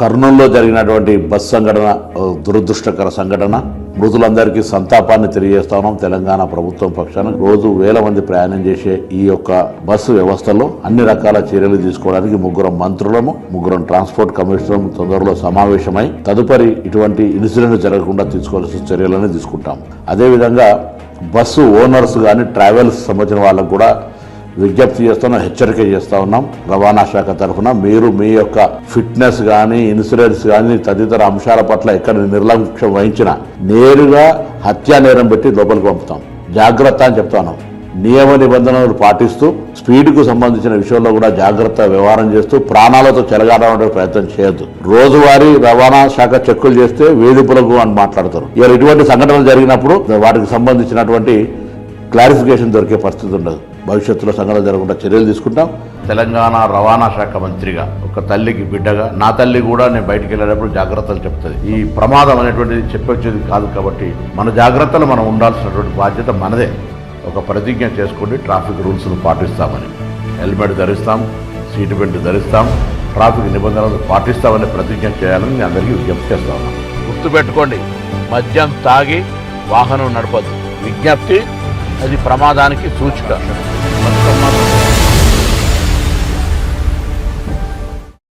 కర్నూలులో జరిగినటువంటి బస్ సంఘటన దురదృష్టకర సంఘటన. మృతులందరికీ సంతాపాన్ని తెలియజేస్తా ఉన్నాం. తెలంగాణ ప్రభుత్వం పక్షాన రోజు వేల మంది ప్రయాణం చేసే ఈ యొక్క బస్సు వ్యవస్థలో అన్ని రకాల చర్యలు తీసుకోవడానికి ముగ్గురం ట్రాన్స్పోర్ట్ కమిషనర్ తొందరలో సమావేశమై తదుపరి ఇటువంటి ఇన్సిడెంట్ జరగకుండా తీసుకోవాల్సిన చర్యలను తీసుకుంటాం. అదేవిధంగా బస్సు ఓనర్స్ కానీ ట్రావెల్స్ సంబంధించిన వాళ్ళకు కూడా విజ్ఞప్తి చేస్తున్నాం, హెచ్చరిక చేస్తూ ఉన్నాం. రవాణా శాఖ తరఫున మీరు మీ యొక్క ఫిట్నెస్ కానీ ఇన్సూరెన్స్ కానీ తదితర అంశాల పట్ల ఎక్కడ నిర్లక్ష్యం వహించినా నేరుగా హత్యా నేరం పెట్టి లోపలికి పంపుతాం. జాగ్రత్త అని చెప్తా ఉన్నాం. నియమ నిబంధనలు పాటిస్తూ స్పీడ్కు సంబంధించిన విషయంలో కూడా జాగ్రత్త వ్యవహారం చేస్తూ ప్రాణాలతో చెలగాడడానికి ప్రయత్నం చేయొద్దు. రోజువారీ రవాణా శాఖ చెక్కులు చేస్తే వేధింపులకు అని మాట్లాడతారు. ఇలా ఇటువంటి సంఘటనలు జరిగినప్పుడు వాటికి సంబంధించినటువంటి క్లారిఫికేషన్ దొరికే పరిస్థితి ఉండదు. భవిష్యత్తులో సంఘటన జరగకుండా చర్యలు తీసుకుంటాం. తెలంగాణ రవాణా శాఖ మంత్రిగా ఒక తల్లికి బిడ్డగా నా తల్లి కూడా నేను బయటికి వెళ్ళేటప్పుడు జాగ్రత్తలు చెప్తుంది. ఈ ప్రమాదం అనేటువంటిది చెప్పొచ్చేది కాదు కాబట్టి మన జాగ్రత్తలు మనం ఉండాల్సినటువంటి బాధ్యత మనదే. ఒక ప్రతిజ్ఞ చేసుకోండి, ట్రాఫిక్ రూల్స్ను పాటిస్తామని. హెల్మెట్ ధరిస్తాం, సీటు బెల్ట్ ధరిస్తాం, ట్రాఫిక్ నిబంధనలు పాటిస్తామని ప్రతిజ్ఞ చేయాలని నేను అందరికీ విజ్ఞప్తి చేస్తా ఉన్నాను. గుర్తుపెట్టుకోండి, మద్యం తాగి వాహనం నడపద్దు. విజ్ఞప్తి, అది ప్రమాదానికి సూచిక.